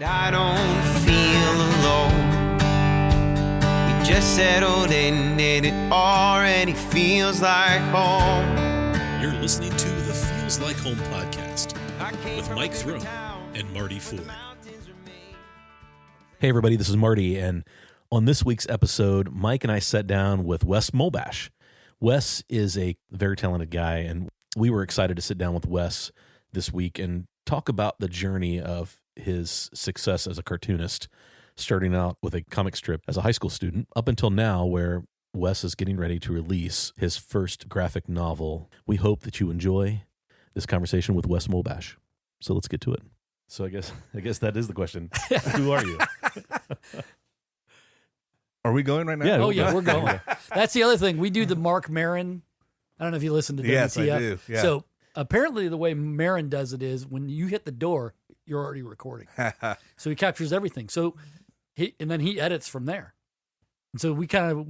I don't feel alone. We just settled in and it already feels like home. You're listening to the Feels Like Home podcast with Mike Throne and Marty Ford. Hey everybody, this is Marty, and on this week's episode, Mike and I sat down with Wes Molebash. Wes is a very talented guy, and we were excited to sit down with Wes this week and talk about the journey of his success as a cartoonist, starting out with a comic strip as a high school student, up until now where Wes is getting ready to release his first graphic novel. We hope that you enjoy this conversation with Wes Molebash. So let's get to it. So I guess that is the question. Who are you? Are we going right now? Yeah. Oh, yeah, we're going. That's the other thing. We do the Mark Maron. I don't know if you listen to WTF. Yes, I do. Yeah. So apparently the way Maron does it is when you hit the door, you're already recording. So he captures everything. So then he edits from there. And so we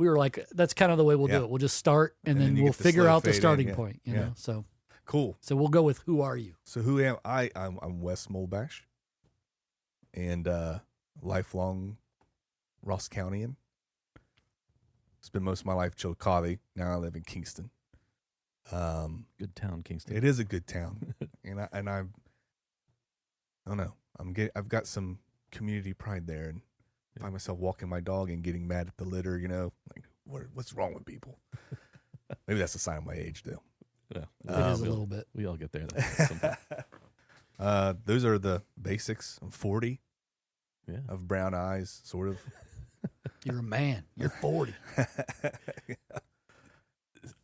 were like, that's kind of the way we'll do it. We'll just start and then we'll figure out the starting point. You know. So cool. So we'll go with who are you? So who am I? I'm Wes Molebash, and lifelong Ross Countyan. Spent most of my life in Chillicothe. Now I live in Kingston. Good town, Kingston. It is a good town, and I don't know. I've got some community pride there, and find myself walking my dog and getting mad at the litter. You know, like what's wrong with people? Maybe that's a sign of my age, though. Yeah, It is a little bit. We all get there. Those are the basics. I'm 40. Yeah. I have brown eyes, sort of. You're a man. You're 40.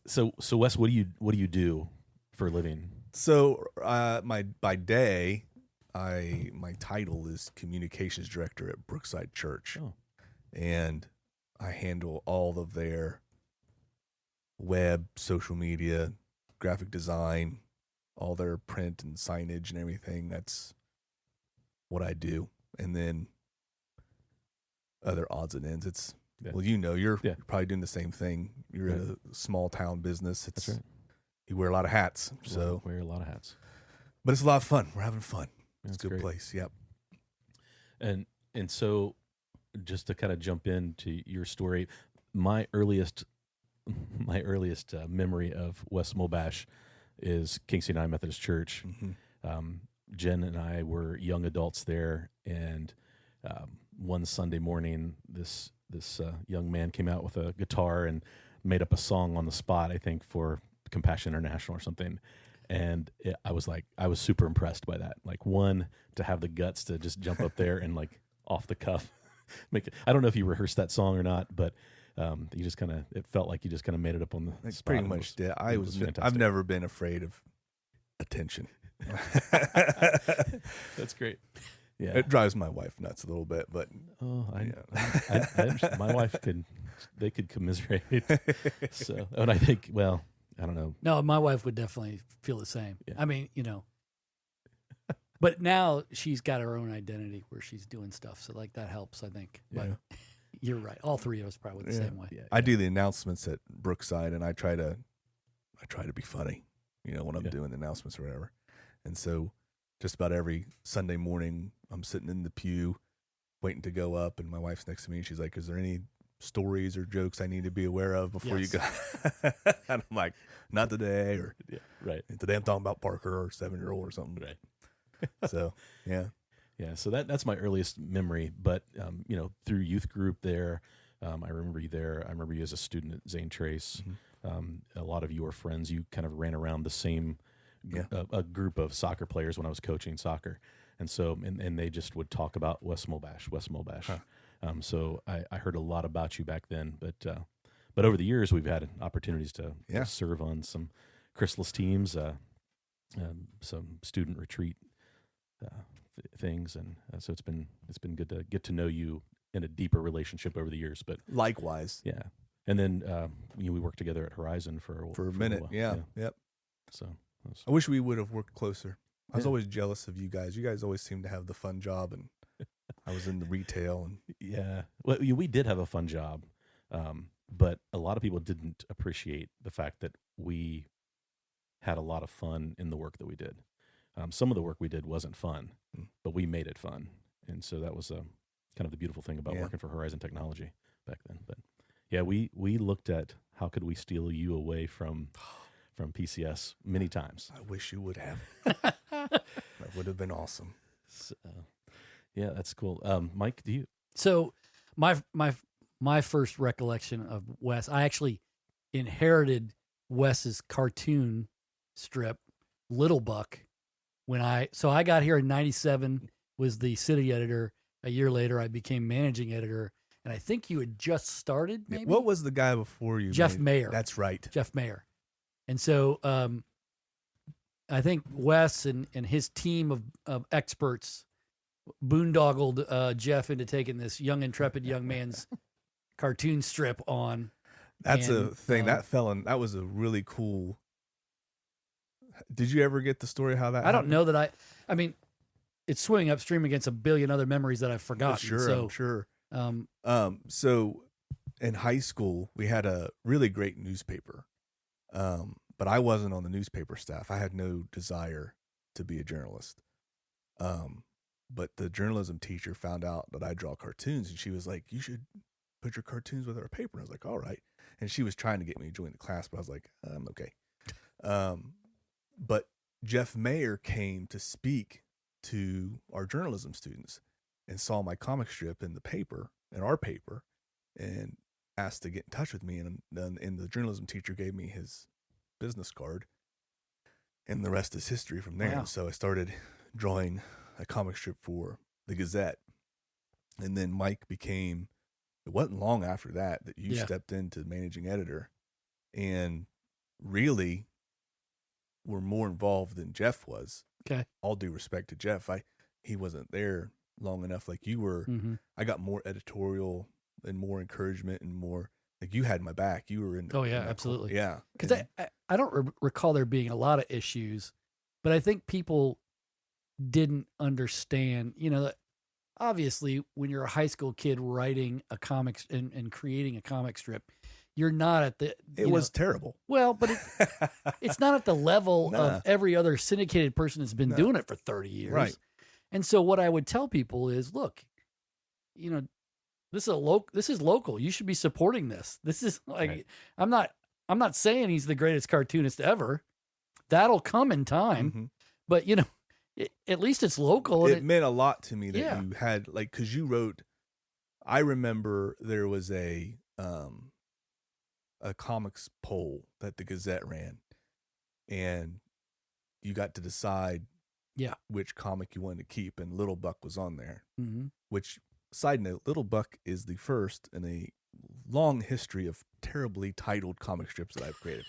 So Wes, what do you do for a living? So by day, my title is communications director at Brookside Church, and I handle all of their web, social media, graphic design, all their print and signage and everything. That's what I do, and then other odds and ends. Well, you're probably doing the same thing. You're in a small town business. That's right. You wear a lot of hats. So wear a lot of hats. But it's a lot of fun. We're having fun. It's a good great place. Yep. And so just to kind of jump into your story, my earliest memory of Wes Molebash is Kingston United Methodist Church. Mm-hmm. Jen and I were young adults there, and one Sunday morning, this young man came out with a guitar and made up a song on the spot, I think for Compassion International or something. And I was super impressed by that. Like, one, to have the guts to just jump up there and like off the cuff make it. I don't know if you rehearsed that song or not, but you just it felt like you just kind of made it up on the spot. Pretty much did. I've never been afraid of attention. That's great. Yeah, it drives my wife nuts a little bit, but I my wife could commiserate. So, and I think, well, I don't know. No, my wife would definitely feel the same. Yeah. I mean, but now she's got her own identity where she's doing stuff. So like that helps, I think. Yeah. But you're right. All three of us probably the same way. Yeah, I do the announcements at Brookside, and I try to be funny, when I'm doing the announcements or whatever. And so just about every Sunday morning, I'm sitting in the pew waiting to go up, and my wife's next to me, and she's like, is there any stories or jokes I need to be aware of before you go? And I'm like, not today, or right. Today I'm talking about Parker, or 7-year-old or something. Right. So, yeah. Yeah, so that's my earliest memory. But, through youth group there, I remember you there. I remember you as a student at Zane Trace. Mm-hmm. A lot of your friends, you kind of ran around the same a group of soccer players when I was coaching soccer. And so, and they just would talk about Wes Molebash. Huh. So I heard a lot about you back then. But over the years, we've had opportunities to serve on some Chrysalis teams, some student retreat things, and so it's been good to get to know you in a deeper relationship over the years. But likewise, yeah. And then we worked together at Horizon for a minute. while. Yep. So I wish we would have worked closer. I was always jealous of you guys. You guys always seemed to have the fun job, and I was in the retail. And yeah, well, we did have a fun job, but a lot of people didn't appreciate the fact that we had a lot of fun in the work that we did. Some of the work we did wasn't fun, but we made it fun. And so that was kind of the beautiful thing about Yeah. working for Horizon Technology back then. But yeah, we looked at how could we steal you away from PCS many times. I wish you would have. That would have been awesome. So, yeah, that's cool. Mike, do you? So my first recollection of Wes, I actually inherited Wes's cartoon strip, Little Buck, when I got here in '97, was the city editor. A year later, I became managing editor, and I think you had just started. Maybe What was the guy before you? Jeff Mayer. That's right. Jeff Mayer. And so I think Wes and his team of experts boondoggled Jeff into taking this young, intrepid young man's cartoon strip on. That's a And, thing. That was a really cool. Did you ever get the story how that I don't happened? know that I mean, it's swimming upstream against a billion other memories that I've forgotten. Sure, So, I'm sure. um, So in high school, we had a really great newspaper. But I wasn't on the newspaper staff. I had no desire to be a journalist. But the journalism teacher found out that I draw cartoons, and she was like, "You should put your cartoons with our paper." And I was like, "All right." And she was trying to get me to join the class, but I was like, "I'm okay." But Jeff Mayer came to speak to our journalism students and saw my comic strip in the paper, in our paper, and asked to get in touch with me. And the journalism teacher gave me his business card, and the rest is history from there. Wow. So I started drawing a comic strip for the Gazette, and then Mike became. It wasn't long after that you Yeah. stepped into managing editor, and really were more involved than Jeff was. okay. All due respect to Jeff, he wasn't there long enough like you were. Mm-hmm. I got more editorial and more encouragement and more like you had my back. You were in. Oh, yeah, in that absolutely. Yeah, Because And- I don't recall there being a lot of issues, but I think people didn't understand, that obviously when you're a high school kid writing a comics and creating a comic strip, you're not at the, it was terrible. well, but it's not at the level Nah. of every other syndicated person that's been No. doing it for 30 years. Right. And so what I would tell people is, look, this is local. You should be supporting this. This is like, Right. I'm not saying he's the greatest cartoonist ever. That'll come in time, Mhm. but at least it's local. It And meant a lot to me that Yeah. you had because you wrote. I remember there was a comics poll that the Gazette ran, and you got to decide Yeah. which comic you wanted to keep, and Little Buck was on there. Mhm. Which, side note, Little Buck is the first in a long history of terribly titled comic strips that I've created.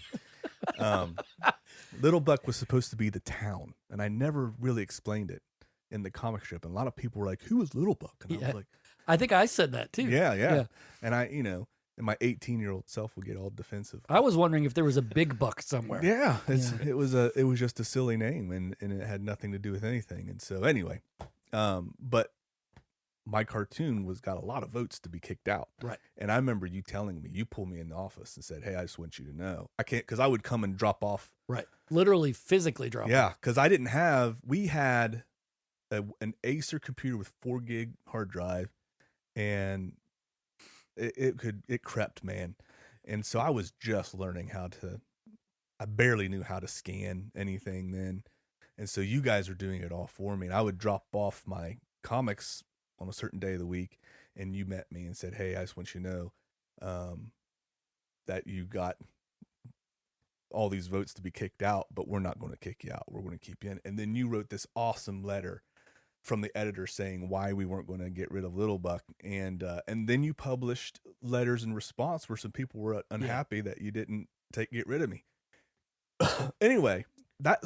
Little Buck was supposed to be the town, and I never really explained it in the comic strip. And a lot of people were like, "Who is Little Buck?" And I Yeah. was like, I think I said that too. yeah. And I, and my 18-year-old self would get all defensive. I was wondering if there was a big buck somewhere. Yeah, it was just a silly name, and it had nothing to do with anything. And so anyway, but my cartoon got a lot of votes to be kicked out. Right. And I remember you telling me, you pulled me in the office and said, "Hey, I just want you to know, I can't," because I would come and drop off. Right. Literally physically drop. Yeah, because we had an Acer computer with 4 gig hard drive, and it crept, man. And so I was just learning I barely knew how to scan anything then. And so you guys were doing it all for me. And I would drop off my comics on a certain day of the week, and you met me and said, "Hey, I just want you to know that you got all these votes to be kicked out, but we're not going to kick you out. We're going to keep you in." And then you wrote this awesome letter from the editor saying why we weren't going to get rid of Little Buck. And then you published letters in response where some people were unhappy that you didn't get rid of me. Anyway, that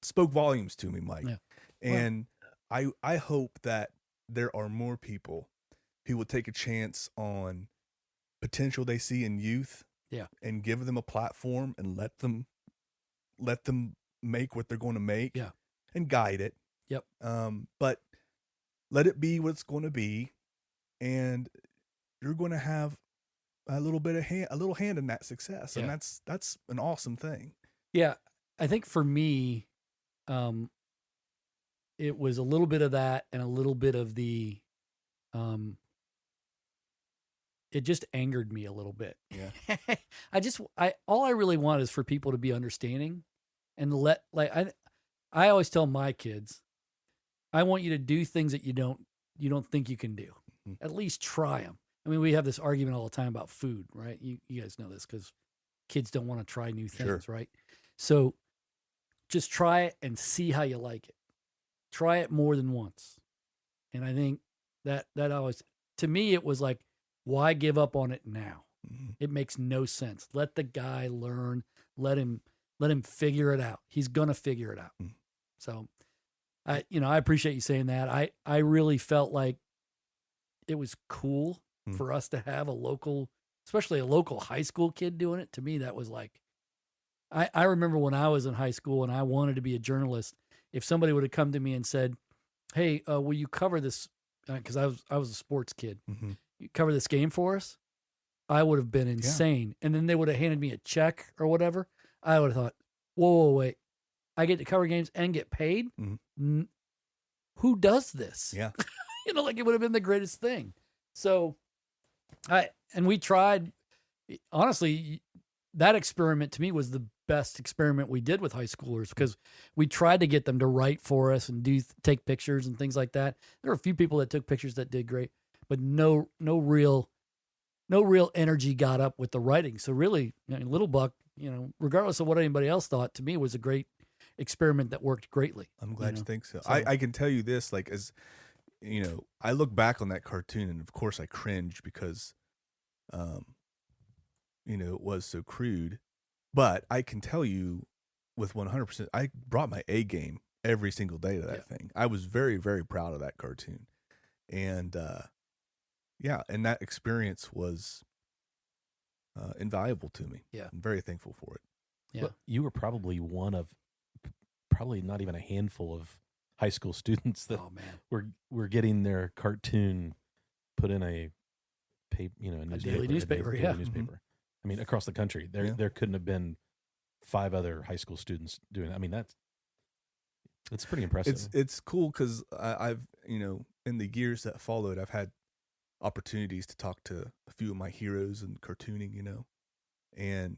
spoke volumes to me, Mike. Yeah. And I hope that there are more people who will take a chance on potential they see in youth. Yeah. And give them a platform and let them make what they're going to make. Yeah. And guide it. Yep. But let it be what it's going to be, and you're going to have a little hand in that success, and Yeah. that's an awesome thing. Yeah. I think for me, it was a little bit of that and a little bit of the, it just angered me a little bit. Yeah. All I really want is for people to be understanding and I always tell my kids, I want you to do things that you don't think you can do. Mm-hmm. At least try them. I mean, we have this argument all the time about food, right? You guys know this because kids don't want to try new things, Sure. right? So just try it and see how you like it. Try it more than once. And I think that always, to me, it was like, why give up on it now? Mm-hmm. It makes no sense. Let the guy learn. Let him figure it out. He's gonna figure it out. Mm-hmm. So, I appreciate you saying that. I really felt like it was cool for us to have a local, especially a local high school kid doing it. To me, that was like, I remember when I was in high school and I wanted to be a journalist. If somebody would have come to me and said, "Hey, will you cover this?" Because I was a sports kid. Mm-hmm. You cover this game for us? I would have been insane. And then they would have handed me a check or whatever. I would have thought, whoa, wait. I get to cover games and get paid? Mm-hmm. Who does this? Yeah. Like it would have been the greatest thing. So we tried, honestly, that experiment to me was the best experiment we did with high schoolers because we tried to get them to write for us and take pictures and things like that. There were a few people that took pictures that did great, but no real energy got up with the writing. So really, Little Buck, regardless of what anybody else thought, to me was a great experiment that worked greatly. I'm glad you think so. I can tell you this, like, as I look back on that cartoon and of course I cringe because, it was so crude, but I can tell you with 100%, I brought my A game every single day to that thing. I was very, very proud of that cartoon. And, and that experience was invaluable to me. Yeah. I'm very thankful for it. Yeah. But you were probably one of probably not even a handful of high school students that were getting their cartoon put in a daily newspaper. Newspaper. I mean, across the country, there couldn't have been 5 other high school students doing it. I mean, that's pretty impressive. It's cool because I've in the years that followed, I've had opportunities to talk to a few of my heroes in cartooning, and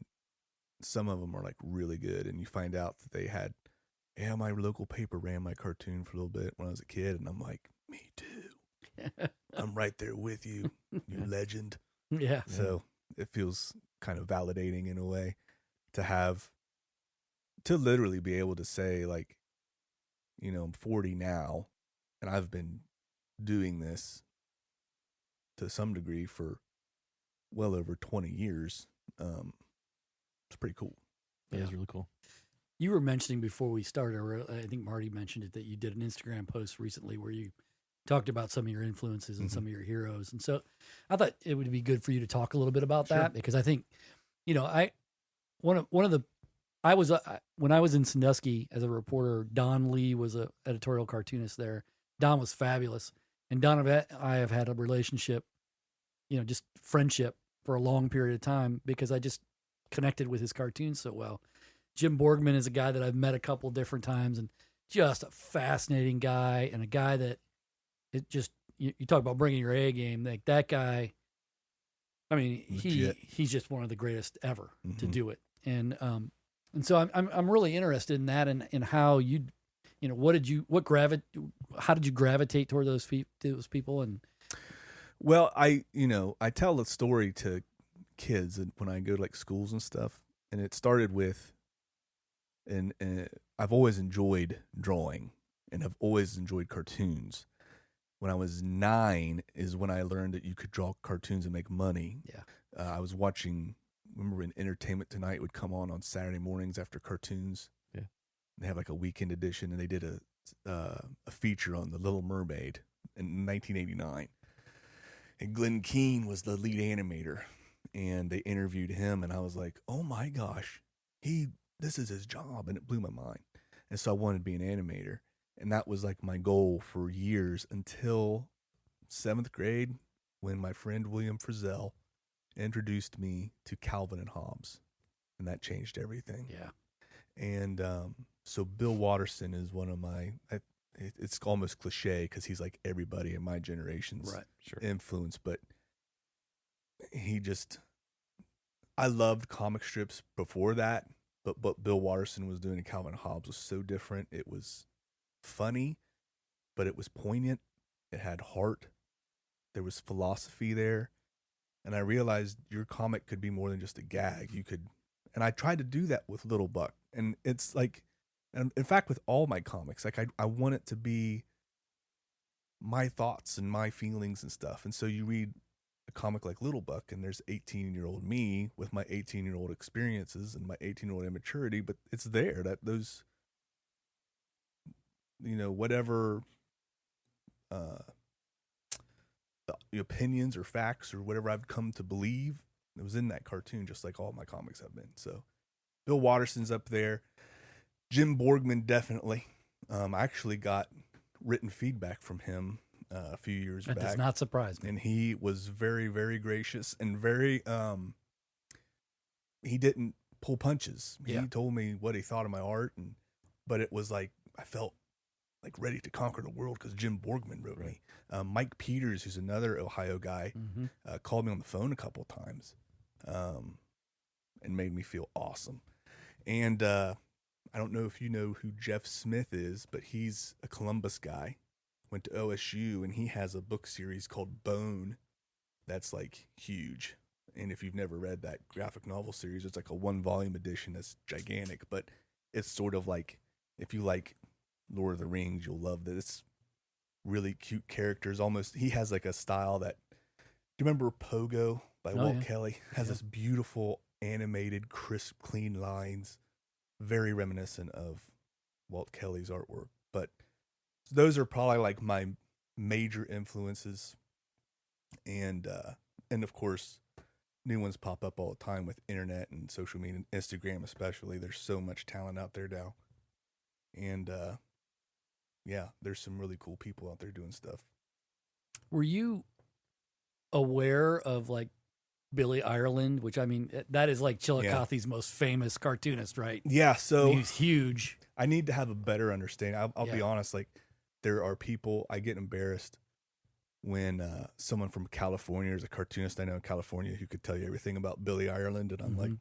some of them are like really good. And you find out that they had, my local paper ran my cartoon for a little bit when I was a kid, and I'm like, me too. I'm right there with you, you legend. Yeah. So it feels kind of validating in a way to literally be able to say, like, I'm 40 now, and I've been doing this to some degree for well over 20 years. It's pretty cool. That is really cool. You were mentioning before we started, or I think Marty mentioned it, that you did an Instagram post recently where you talked about some of your influences and some of your heroes. And so I thought it would be good for you to talk a little bit about that, because I think, when I was in Sandusky as a reporter, Don Lee was an editorial cartoonist there. Don was fabulous. And Don and I have had a relationship, just friendship for a long period of time because I just connected with his cartoons so well. Jim Borgman is a guy that I've met a couple different times, and just a fascinating guy, and a guy that it just, you talk about bringing your A game, like that guy. I mean, he's just one of the greatest ever to do it. And so I'm really interested in that, and in how how did you gravitate toward those people? And well, I tell a story to kids when I go to like schools and stuff, and it started with, and I've always enjoyed drawing, and I've always enjoyed cartoons. When I was 9 is when I learned that you could draw cartoons and make money. Yeah. I was watching, remember when Entertainment Tonight would come on Saturday mornings after cartoons? Yeah. They have like a weekend edition, and they did a feature on The Little Mermaid in 1989. And Glenn Keane was the lead animator, and they interviewed him, and I was like, oh my gosh, this is his job, and it blew my mind. And so I wanted to be an animator. And that was like my goal for years until 7th grade, when my friend William Frizzell introduced me to Calvin and Hobbes, and that changed everything. Yeah. And so Bill Watterson is one of it's almost cliche because he's like everybody in my generation's influence, but I loved comic strips before that, but what Bill Watterson was doing in Calvin Hobbes was so different. It was funny, but it was poignant. It had heart. There was philosophy there. And I realized your comic could be more than just a gag. And I tried to do that with Little Buck. And it's like, and in fact, with all my comics, like I want it to be my thoughts and my feelings and stuff. And so you read a comic like Little Buck, and there's 18-year-old me with my 18-year-old experiences and my 18-year-old immaturity, but it's there that those, whatever the opinions or facts or whatever I've come to believe, it was in that cartoon, just like all my comics have been. So Bill Watterson's up there. Jim Borgman, definitely. I actually got written feedback from him a few years back. That does not surprise me. And he was very, very gracious and very, he didn't pull punches. He told me what he thought of my art, but it was like, I felt like ready to conquer the world because Jim Borgman wrote me. Mike Peters, who's another Ohio guy, called me on the phone a couple of times and made me feel awesome. And I don't know if you know who Jeff Smith is, but he's a Columbus guy, went to OSU, and he has a book series called Bone that's like huge. And if you've never read that graphic novel series, it's like a 1-volume edition that's gigantic, but it's sort of like, if you like Lord of the Rings, you'll love that. It's really cute characters. Almost, he has like a style that, do you remember Pogo by Walt Kelly? Has this beautiful animated, crisp, clean lines, very reminiscent of Walt Kelly's artwork. But those are probably like my major influences. And of course, new ones pop up all the time with internet and social media, Instagram especially. There's so much talent out there now. And there's some really cool people out there doing stuff. Were you aware of like Billy Ireland, which I mean, that is like Chillicothe's most famous cartoonist, right? Yeah. So he's huge. I need to have a better understanding. I'll be honest. Like, there are people, I get embarrassed when someone from California, there's a cartoonist I know in California who could tell you everything about Billy Ireland. And I'm like,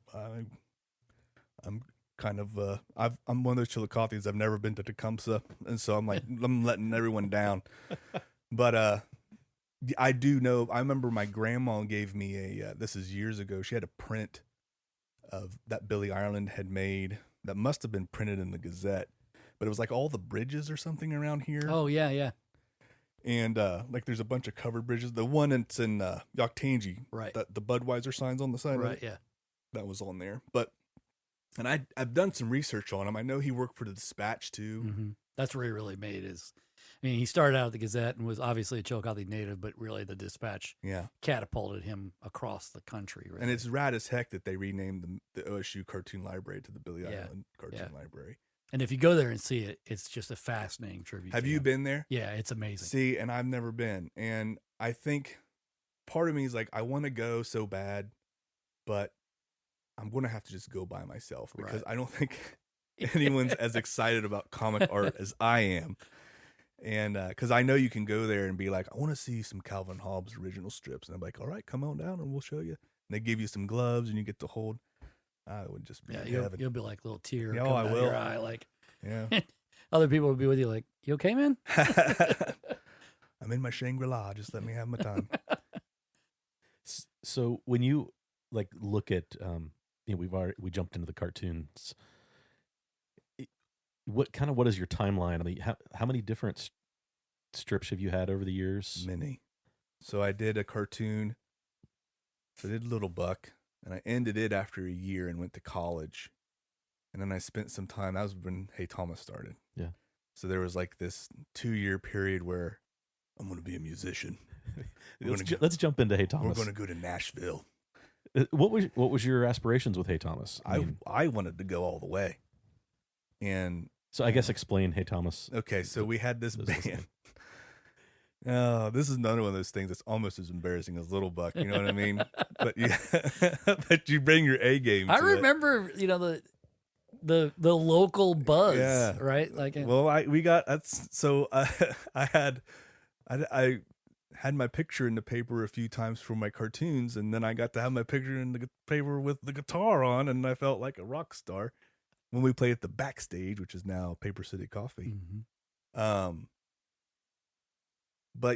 I'm kind of, I'm one of those Chillicothe's. I've never been to Tecumseh. And so I'm like, I'm letting everyone down. But I do know, I remember my grandma gave me this is years ago, she had a print of that Billy Ireland had made that must have been printed in the Gazette, but it was like all the bridges or something around here. Oh, yeah, yeah. And like there's a bunch of covered bridges. The one that's in Yoctangi, right? The Budweiser signs on the side, right? Yeah, that was on there. But and I've done some research on him. I know he worked for the Dispatch too. Mm-hmm. That's where he really made his. I mean, he started out at the Gazette and was obviously a Chillicothe native, but really the Dispatch catapulted him across the country. Really. And it's rad as heck that they renamed the OSU Cartoon Library to the Billy Ireland Cartoon Library. And if you go there and see it, it's just a fascinating tribute. Have you been there? Yeah, it's amazing. See, and I've never been. And I think part of me is like, I want to go so bad, but I'm going to have to just go by myself because I don't think anyone's as excited about comic art as I am. And because I know you can go there and be like, I want to see some Calvin Hobbes original strips. And I'm like, all right, come on down and we'll show you. And they give you some gloves and you get to hold. I would just be you'll be like a little tear coming out will. Your eye, like yeah. Other people would be with you like, you okay, man? I'm in my Shangri-La. Just let me have my time. So when you like look at, we jumped into the cartoons. What is your timeline? I mean, how many different strips have you had over the years? Many. So I did a cartoon. So I did Little Buck, and I ended it after a year and went to college. And then I spent some time. That was when Hey Thomas started. Yeah. So there was like this 2-year period where I'm going to be a musician. Let's jump into Hey Thomas. We're going to go to Nashville. What was your aspirations with Hey Thomas? I wanted to go all the way. And so I guess explain Hey Thomas. Okay, so we had this band. This is none of those things that's almost as embarrassing as Little Buck. You know what I mean? But you bring your A game. I remember, the local buzz, Yeah. right? Like, Well, I had my picture in the paper a few times for my cartoons, and then I got to have my picture in the paper with the guitar on, and I felt like a rock star when we played at the Backstage, which is now Paper City Coffee. But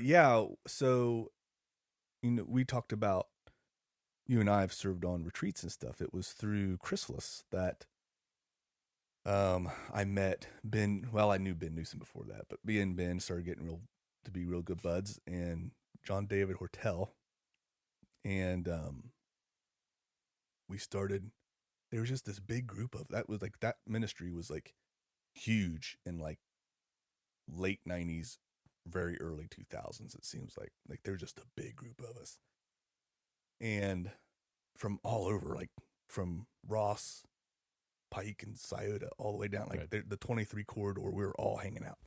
yeah, so we talked about, you and I have served on retreats and stuff. It was through Chrysalis that I met Ben. Well, I knew Ben Newsom before that, but me and Ben started getting to be real good buds, and John David Hortel. And we started, there was just this big group of, that ministry was like huge in like late 90s, very early 2000s. It seems like there was just a big group of us. And from all over, like from Ross, Pike, and Scioto, all the way down, like the 23 corridor, we were all hanging out.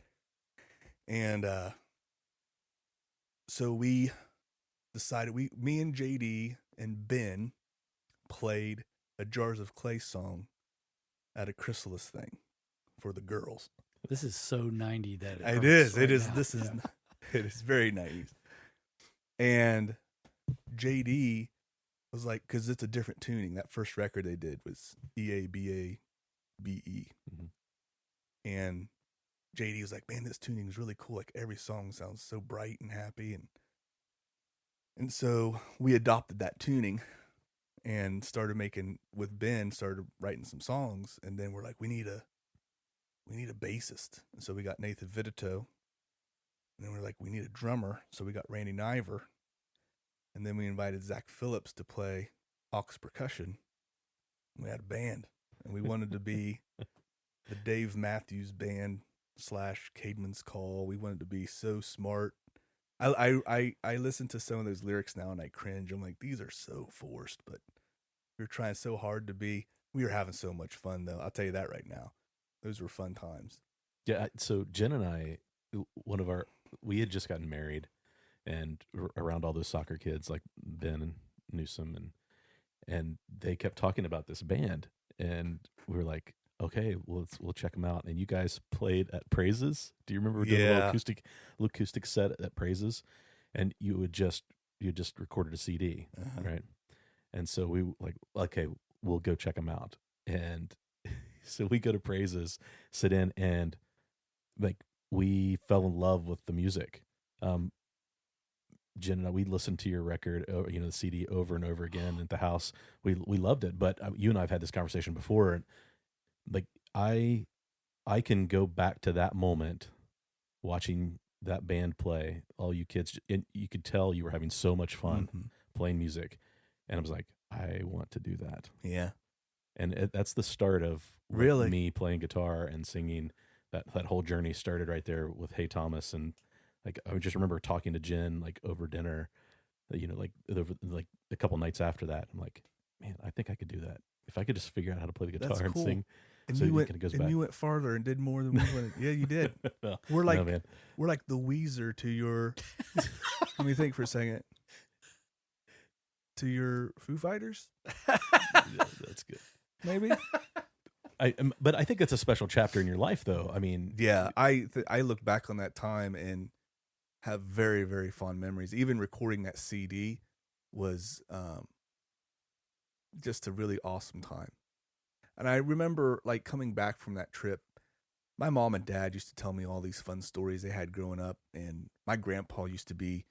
And so we decided, me and JD and Ben played a Jars of Clay song at a Chrysalis thing for the girls. this is so 90 that It is. right It is. now. This is. It is very 90s. And JD was like, because it's a different tuning. That first record they did was EABABE, and JD was like, "Man, this tuning is really cool. Like every song sounds so bright and happy." And so we adopted that tuning and started making, with Ben, started writing some songs. And then we're like, we need a bassist. And so we got Nathan Vitito. And then we're like, we need a drummer. So we got Randy Niver. And then we invited Zach Phillips to play aux percussion. We had a band. And we wanted to be the Dave Matthews Band / Caedmon's Call. We wanted to be so smart. I listen to some of those lyrics now and I cringe. I'm like, these are so forced, but we were trying so hard to be. We were having so much fun, though. I'll tell you that right now. Those were fun times. Yeah. So Jen and I, we had just gotten married, and around all those soccer kids like Ben and Newsom, and they kept talking about this band, and we were like, okay, we'll check them out. And you guys played at Praises. Do you remember doing a little acoustic set at Praises? And you just recorded a CD, right? And so we like, okay, we'll go check them out. And so we go to Praises, sit in, and like we fell in love with the music. Jen and I, we listened to your record, the CD over and over again at the house. We loved it. But you and I have had this conversation before, and like I can go back to that moment, watching that band play, all you kids, and you could tell you were having so much fun playing music. And I was like, I want to do that. Yeah. And that's the start of really me playing guitar and singing. That whole journey started right there with Hey Thomas. And like, I just remember talking to Jen like over dinner, like a couple nights after that. I'm like, man, I think I could do that. If I could just figure out how to play the guitar and sing. And so you went farther and did more than we went. Yeah, you did. Well, we're like the Weezer to your. Let me think for a second. To your Foo Fighters. Yeah, that's good. Maybe. But I think it's a special chapter in your life, though. I mean, yeah, I look back on that time and have very, very fond memories. Even recording that CD was just a really awesome time. And I remember like coming back from that trip, my mom and dad used to tell me all these fun stories they had growing up. And my grandpa used to be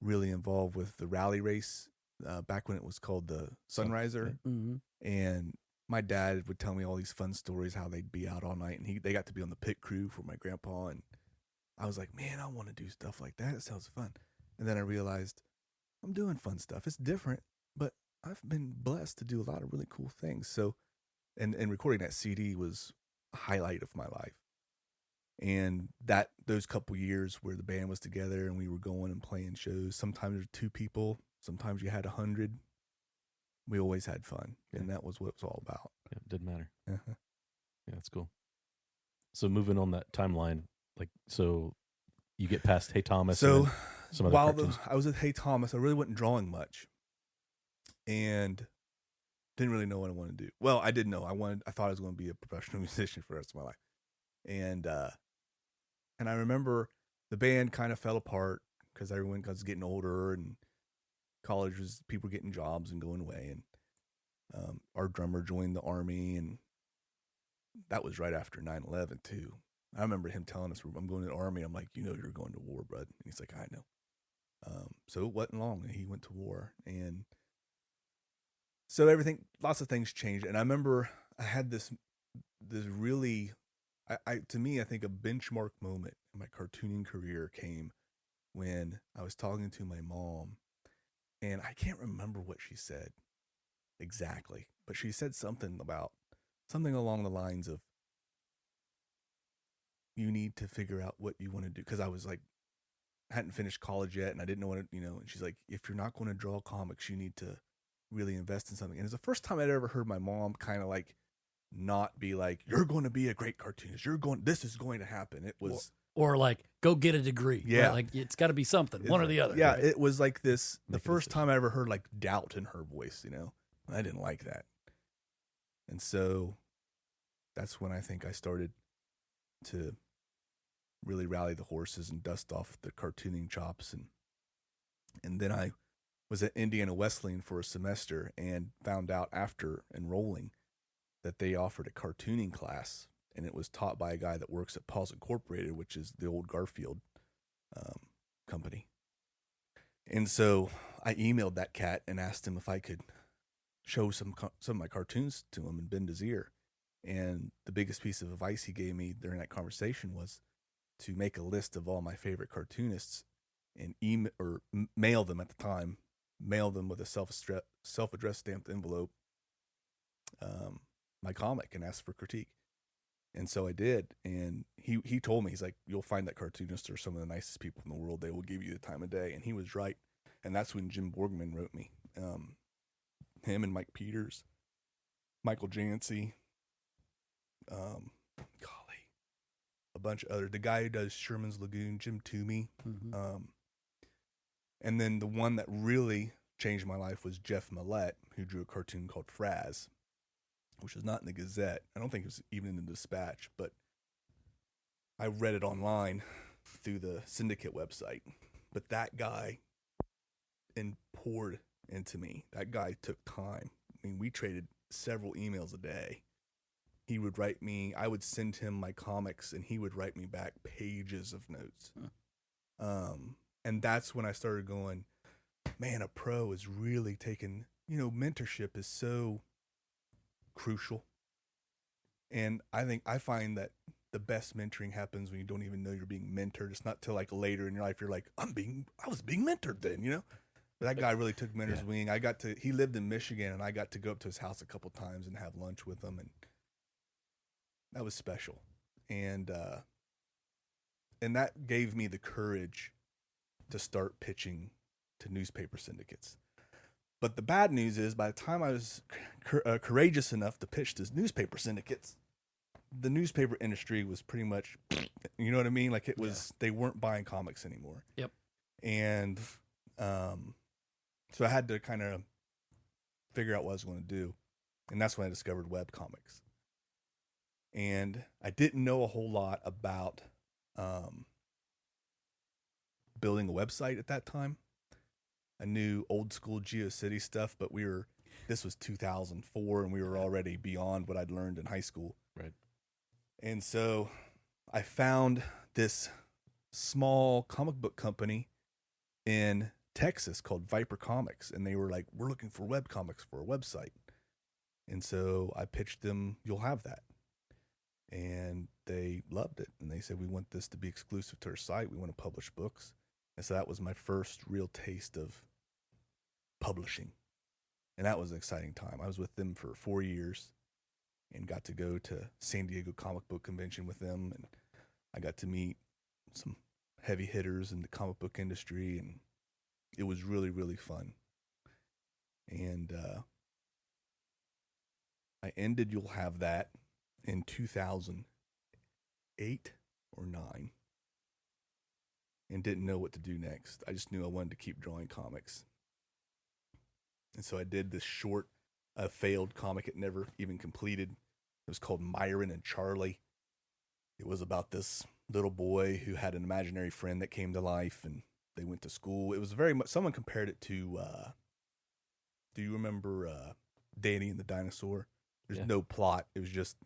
really involved with the rally race back when it was called the Sunriser. And my dad would tell me all these fun stories, how they'd be out all night, and they got to be on the pit crew for my grandpa. And I was like, man, I want to do stuff like that. It sounds fun. And then I realized I'm doing fun stuff. It's different, but I've been blessed to do a lot of really cool things. So, and recording that CD was a highlight of my life. And those couple years where the band was together and we were going and playing shows, sometimes there were 2 people, sometimes you had 100. We always had fun, and that was what it was all about. Yeah, it didn't matter. Yeah, that's cool. So moving on that timeline, like, so you get past Hey Thomas. So some other while cartoons. I was at Hey Thomas, I really wasn't drawing much. And Didn't really know what I wanted to do. Well, I did know. I thought I was going to be a professional musician for the rest of my life. And I remember the band kind of fell apart because everyone was getting older and college was people getting jobs and going away. And our drummer joined the Army, and that was right after 9/11 too. I remember him telling us, I'm going to the Army. I'm like, you're going to war, bud. And he's like, I know. So it wasn't long and he went to war. And so lots of things changed. And I remember I had this really, to me, I think a benchmark moment in my cartooning career came when I was talking to my mom, and I can't remember what she said exactly, but she said something along the lines of, you need to figure out what you want to do. Cause I was like, hadn't finished college yet and I didn't know what, and she's like, if you're not going to draw comics, you need to really invest in something. And it's the first time I'd ever heard my mom kind of like not be like, you're going to be a great cartoonist. This is going to happen. It was, or like, go get a degree. Yeah. Right? Like it's got to be something, one or the other. Yeah. Right? It was like this, the first time I ever heard like doubt in her voice, I didn't like that. And so that's when I think I started to really rally the horses and dust off the cartooning chops. And then I was at Indiana Wesleyan for a semester and found out after enrolling that they offered a cartooning class, and it was taught by a guy that works at Paws Incorporated, which is the old Garfield company. And so I emailed that cat and asked him if I could show some of my cartoons to him and bend his ear. And the biggest piece of advice he gave me during that conversation was to make a list of all my favorite cartoonists and email or mail them at the time, mail them with a self-addressed stamped envelope, my comic, and ask for critique. And so I did. And he told me, he's like, you'll find that cartoonists are some of the nicest people in the world. They will give you the time of day. And he was right. And that's when Jim Borgman wrote me. Him and Mike Peters, Michael Jancy, a bunch of other, the guy who does Sherman's Lagoon, Jim Toomey. Mm-hmm. And then the one that really changed my life was Jeff Millette, who drew a cartoon called Fraz, which is not in the Gazette. I don't think it was even in the Dispatch, but I read it online through the Syndicate website. But that guy poured into me. That guy took time. I mean, we traded several emails a day. He would write me, I would send him my comics, and he would write me back pages of notes. And that's when I started going, man, a pro is really taking, mentorship is so crucial. And I find that the best mentoring happens when you don't even know you're being mentored. It's not till like later in your life you're like, I was being mentored then, But that guy really took mentor's wing. He lived in Michigan, and I got to go up to his house a couple times and have lunch with him, and that was special. And that gave me the courage to start pitching to newspaper syndicates. But the bad news is, by the time I was courageous enough to pitch to newspaper syndicates, the newspaper industry was pretty much, you know what I mean? Like it was, they weren't buying comics anymore. Yep. And so I had to kind of figure out what I was going to do. And that's when I discovered web comics. And I didn't know a whole lot about building a website at that time. I knew old school GeoCity stuff, but this was 2004, and we were already beyond what I'd learned in high school. Right. And so I found this small comic book company in Texas called Viper Comics, and they were like, we're looking for web comics for a website. And so I pitched them, you'll have that. And they loved it. And they said, we want this to be exclusive to our site. We want to publish books. And so that was my first real taste of publishing. And that was an exciting time. I was with them for 4 years and got to go to San Diego Comic Book Convention with them. And I got to meet some heavy hitters in the comic book industry. And it was really, really fun. And I ended You'll Have That in 2008 or 9. And didn't know what to do next. I just knew I wanted to keep drawing comics. And so I did this short a failed comic it never even completed. It was called Myron and Charlie. It was about this little boy who had an imaginary friend that came to life, and they went to school. It was very much, someone compared it to, do you remember Danny and the Dinosaur? There's no plot. It was just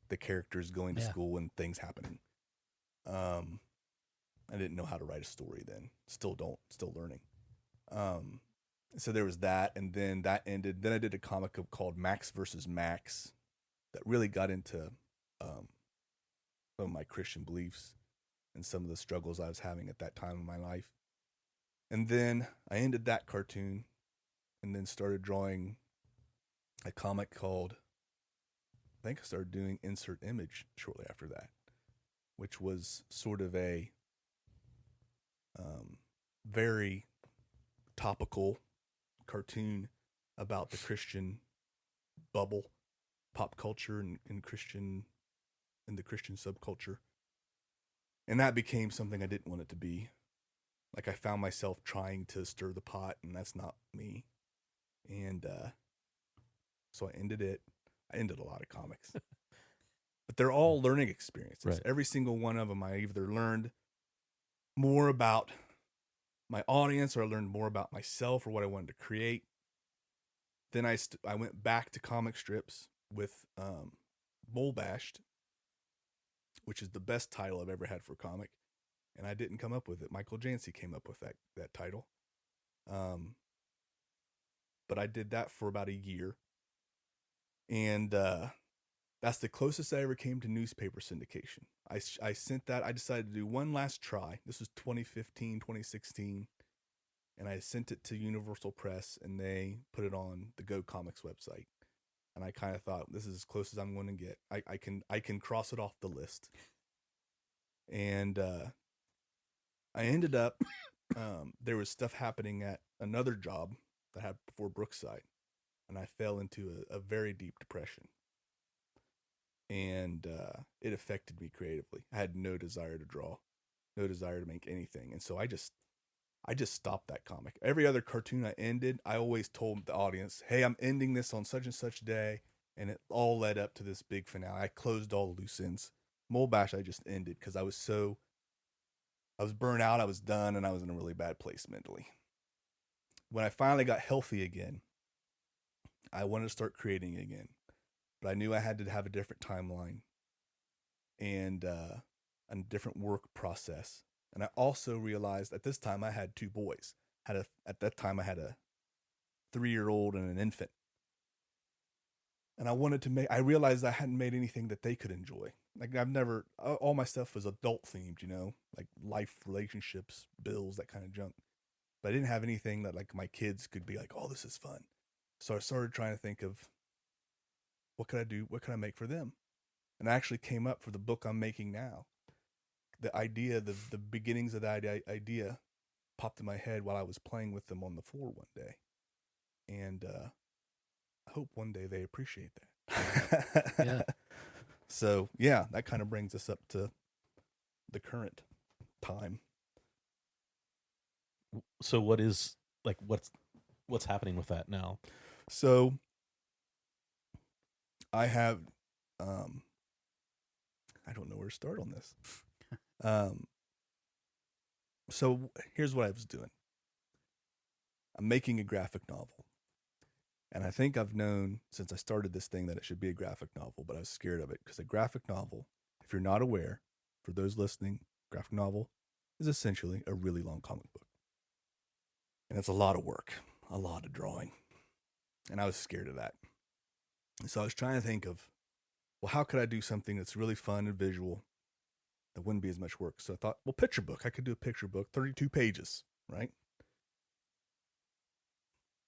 the characters going to school and things happening. I didn't know how to write a story then. Still don't. Still learning. So there was that, and then that ended. Then I did a comic called Max versus Max that really got into some of my Christian beliefs and some of the struggles I was having at that time in my life. And then I ended that cartoon and then started drawing a comic called, I think I started doing Insert Image shortly after that, which was sort of a very topical cartoon about the Christian bubble, pop culture, and the Christian subculture. And that became something I didn't want it to be. Like, I found myself trying to stir the pot, and that's not me. And so I ended it. I ended a lot of comics. But they're all learning experiences. Right. Every single one of them, I either learned more about my audience, or I learned more about myself or what I wanted to create. Then I went back to comic strips with Molebash, which is the best title I've ever had for a comic. And I didn't come up with it. Michael Jancy came up with that title. But I did that for about a year. And that's the closest I ever came to newspaper syndication. I sent that. I decided to do one last try. This was 2015, 2016. And I sent it to Universal Press, and they put it on the Go Comics website. And I kind of thought, this is as close as I'm going to get. I can cross it off the list. And I ended up, there was stuff happening at another job that I had before Brookside, and I fell into a very deep depression. And it affected me creatively. I had no desire to draw, no desire to make anything. And so I just stopped that comic. Every other cartoon I ended, I always told the audience, hey, I'm ending this on such and such day. And it all led up to this big finale. I closed all the loose ends. Molebash I just ended because I was burnt out, I was done, and I was in a really bad place mentally. When I finally got healthy again, I wanted to start creating again. But I knew I had to have a different timeline and a different work process. And I also realized at this time I had two boys. At that time I had a 3-year-old and an infant. And I realized I hadn't made anything that they could enjoy. Like, all my stuff was adult themed, like life, relationships, bills, that kind of junk. But I didn't have anything that like my kids could be like, oh, this is fun. So I started trying to think of, what could I do? What could I make for them? And I actually came up for the book I'm making now. The idea, the beginnings of that idea popped in my head while I was playing with them on the floor one day. And I hope one day they appreciate that. Yeah. So, yeah, that kind of brings us up to the current time. So what's happening with that now? So I have, I don't know where to start on this. So here's what I was doing. I'm making a graphic novel. And I think I've known since I started this thing that it should be a graphic novel, but I was scared of it because a graphic novel, if you're not aware, for those listening, graphic novel is essentially a really long comic book. And it's a lot of work, a lot of drawing. And I was scared of that. And so I was trying to think of, well, how could I do something that's really fun and visual that wouldn't be as much work? So I thought, well, picture book. I could do a picture book, 32 pages, right?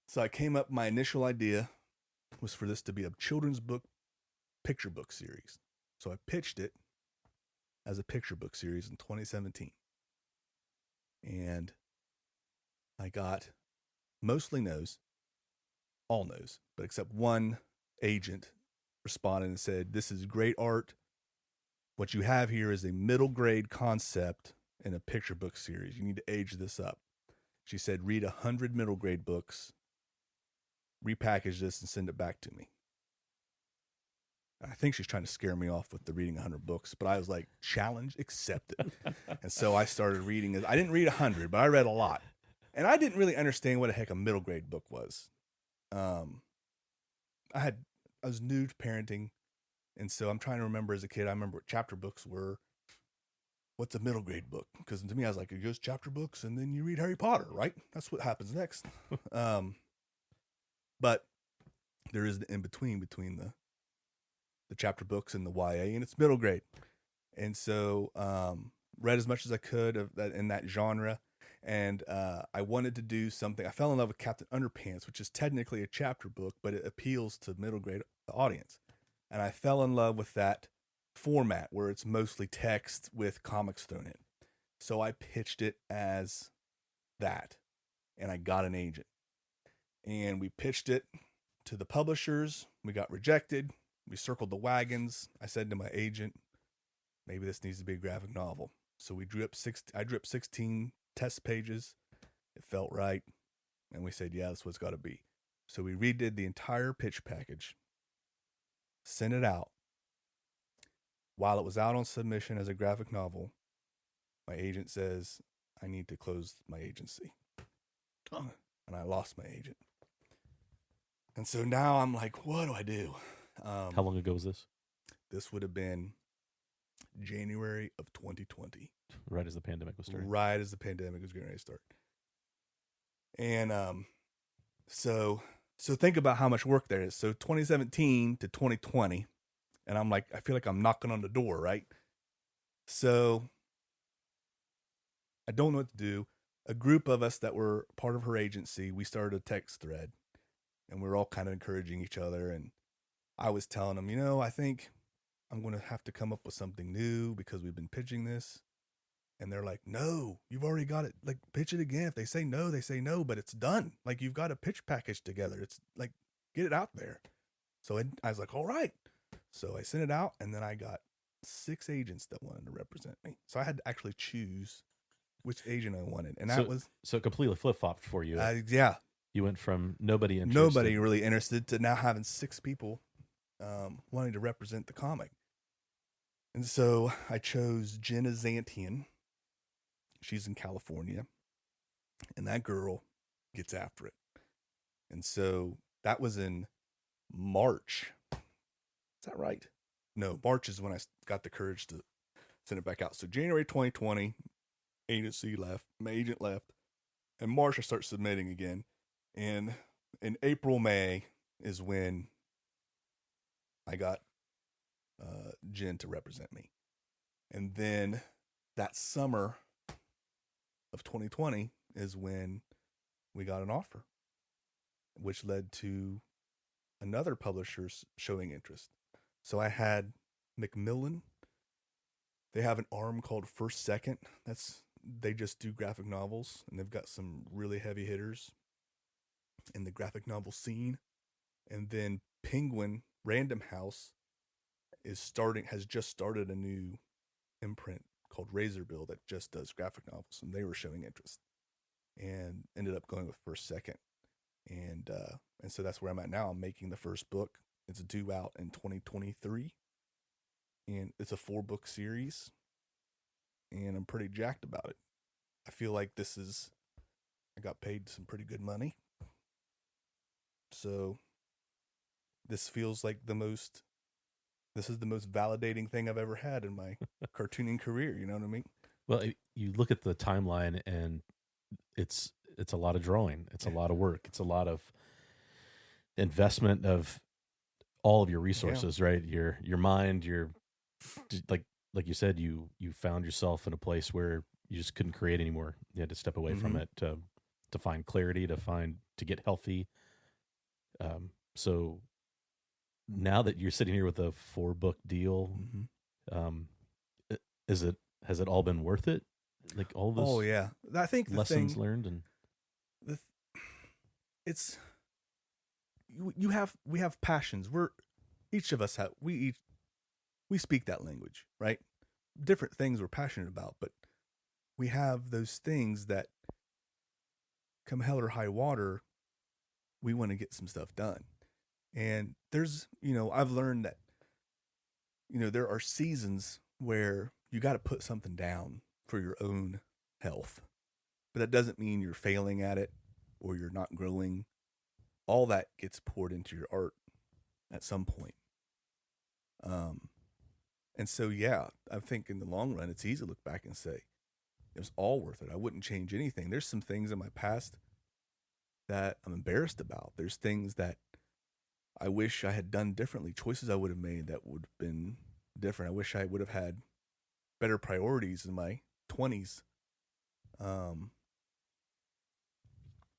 So I came up, my initial idea was for this to be a children's book, picture book series. So I pitched it as a picture book series in 2017. And I got mostly no's, all no's, but except one agent responded and said, this is great art. What you have here is a middle grade concept in a picture book series. You need to age this up. She said, read 100 middle grade books. repackage this and send it back to me. I think she's trying to scare me off with the reading 100 books, but I was like, challenge accepted. And so I started reading. I didn't read 100, but I read a lot. And I didn't really understand what the heck a middle grade book was. I was new to parenting. And so I'm trying to remember as a kid, I remember what chapter books were. What's a middle grade book? Because to me, I was like, it goes chapter books and then you read Harry Potter, right? That's what happens next. But there is the in-between between the chapter books and the YA, and it's middle grade. And so read as much as I could of that in that genre. And I wanted to do something. I fell in love with Captain Underpants, which is technically a chapter book, but it appeals to middle grade audience. And I fell in love with that format where it's mostly text with comics thrown in. So I pitched it as that, and I got an agent. And we pitched it to the publishers. We got rejected. We circled the wagons. I said to my agent, maybe this needs to be a graphic novel. So I drew up 16 test pages. It felt right. And we said, yeah, that's what it's got to be. So we redid the entire pitch package, sent it out. While it was out on submission as a graphic novel, my agent says, I need to close my agency. And I lost my agent. And so now I'm like, what do I do? How long ago was this? This would have been January of 2020. Right as the pandemic was starting. Right as the pandemic was getting ready to start. And so think about how much work there is. So 2017 to 2020. And I'm like, I feel like I'm knocking on the door, right? So I don't know what to do. A group of us that were part of her agency, we started a text thread. And we were all kind of encouraging each other. And I was telling them, I think I'm going to have to come up with something new because we've been pitching this. And they're like, no, you've already got it. Like, pitch it again. If they say no, they say no, but it's done. Like, you've got a pitch package together. It's like, get it out there. So I was like, all right. So I sent it out, and then I got 6 agents that wanted to represent me. So I had to actually choose which agent I wanted. And that was... So it completely flip-flopped for you. Yeah. You went from nobody really interested to now having 6 people wanting to represent the comic. And so I chose Jenna Zantian. She's in California. And that girl gets after it. And so that was in March. Is that right? No, March is when I got the courage to send it back out. So January 2020, my agent left. And March I start submitting again. And in April, May is when I got Jen to represent me. And then that summer of 2020 is when we got an offer, which led to another publisher showing interest. So I had Macmillan. They have an arm called First Second. They just do graphic novels, and they've got some really heavy hitters in the graphic novel scene. And then Penguin Random House has just started a new imprint called Razorbill that just does graphic novels, and they were showing interest and ended up going with First Second. And so that's where I'm at now. I'm making the first book. It's due out in 2023, and it's a 4-book series, and I'm pretty jacked about it. I feel like I got paid some pretty good money. So this feels like this is the most validating thing I've ever had in my cartooning career. You know what I mean? Well, you look at the timeline, and it's a lot of drawing. It's a lot of work. It's a lot of investment of all of your resources, right? Your mind, like you said, you found yourself in a place where you just couldn't create anymore. You had to step away from it to find clarity, to get healthy. So now that you're sitting here with a 4-book deal, has it all been worth it? Like all this? Oh yeah, I think the lessons learned, and it's we have passions. Each of us we speak that language, right? Different things we're passionate about, but we have those things that come hell or high water, we want to get some stuff done. And there's, I've learned that, there are seasons where you got to put something down for your own health. But that doesn't mean you're failing at it or you're not growing. All that gets poured into your art at some point. And so, yeah, I think in the long run, it's easy to look back and say, it was all worth it. I wouldn't change anything. There's some things in my past that I'm embarrassed about. There's things that I wish I had done differently, choices I would have made that would have been different. I wish I would have had better priorities in my 20s.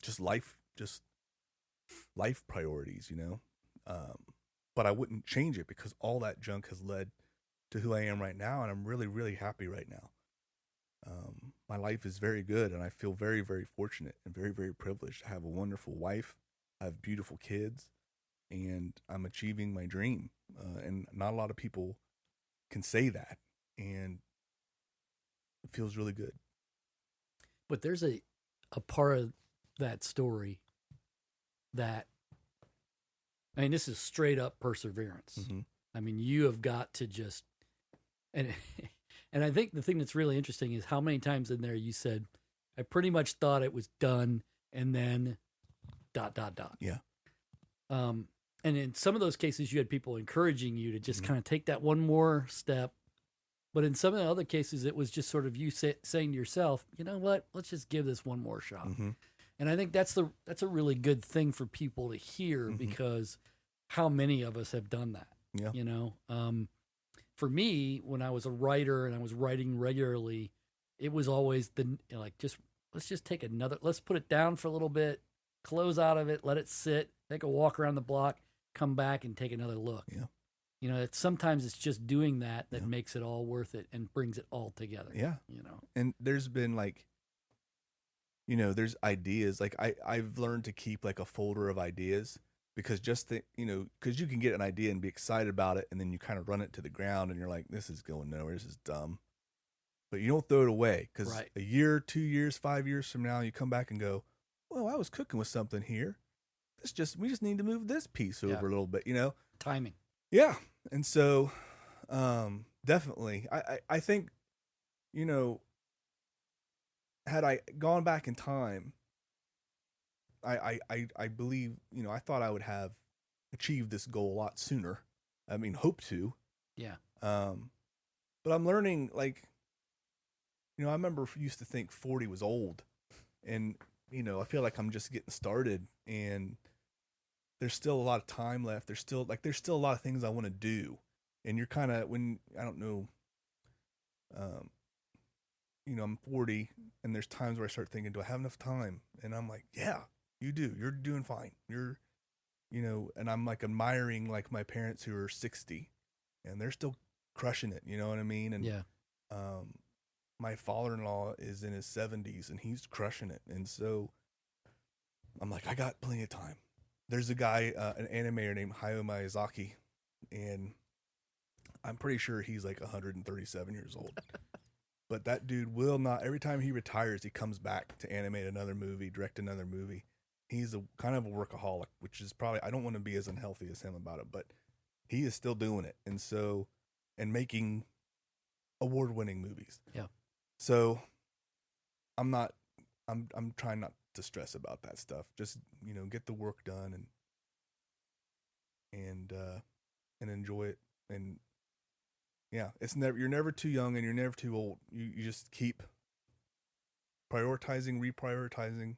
Just life priorities, but I wouldn't change it because all that junk has led to who I am right now. And I'm really, really happy right now. My life is very good, and I feel very, very fortunate and very, very privileged to have a wonderful wife. I have beautiful kids, and I'm achieving my dream. And not a lot of people can say that, and it feels really good. But there's a part of that story that, I mean, this is straight up perseverance. Mm-hmm. I mean, you have got to just, and I think the thing that's really interesting is how many times in there you said, I pretty much thought it was done, and then ... Yeah. And in some of those cases, you had people encouraging you to just kind of take that one more step. But in some of the other cases, it was just sort of you saying to yourself, you know what, let's just give this one more shot. Mm-hmm. And I think that's a really good thing for people to hear, because how many of us have done that? Yeah. For me, when I was a writer and I was writing regularly, it was always let's just take let's put it down for a little bit, close out of it, let it sit, take a walk around the block, come back and take another look. Yeah. Sometimes it's just doing that makes it all worth it and brings it all together. Yeah. And there's been there's ideas. I've learned to keep a folder of ideas, because because you can get an idea and be excited about it, and then you kind of run it to the ground and you're like, this is going nowhere. This is dumb. But you don't throw it away, because a year, 2 years, 5 years from now, you come back and go, well, I was cooking with something here. We just need to move this piece over a little bit, Timing. Yeah. And so, definitely, I think, had I gone back in time, I believe, I thought I would have achieved this goal a lot sooner. I mean, hope to. Yeah. But I'm learning, I remember used to think 40 was old, and, I feel like I'm just getting started, and there's still a lot of time left. There's still a lot of things I want to do. And you're kind of, I don't know, I'm 40, and there's times where I start thinking, do I have enough time? And I'm like, yeah, you do. You're doing fine. You're, and I'm admiring my parents who are 60, and they're still crushing it. You know what I mean? And my father-in-law is in his 70s, and he's crushing it. And so I'm like, I got plenty of time. There's a guy, an animator named Hayao Miyazaki, and I'm pretty sure he's 137 years old. But that dude will not, every time he retires, he comes back to animate another movie, direct another movie. He's a kind of a workaholic, which is probably, I don't want to be as unhealthy as him about it, but he is still doing it. And so, and making award-winning movies. Yeah. So I'm trying not to stress about that stuff. Just, get the work done and enjoy it. And yeah, you're never too young and you're never too old. You just keep prioritizing, reprioritizing,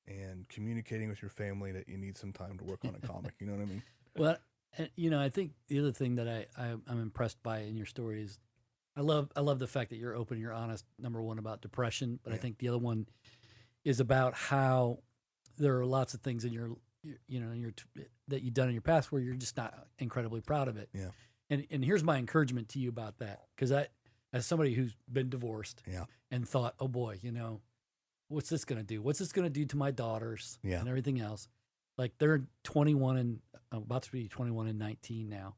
and communicating with your family that you need some time to work on a comic. You know what I mean? Well, I think the other thing that I'm impressed by in your story is I love the fact that you're open, you're honest, number one, about depression, but I think the other one is about how there are lots of things in your that you've done in your past where you're just not incredibly proud of it. Yeah. And here's my encouragement to you about that, because as somebody who's been divorced and thought, oh boy, what's this going to do? What's this going to do to my daughters and everything else? They're 21 and about to be 21 and 19 now,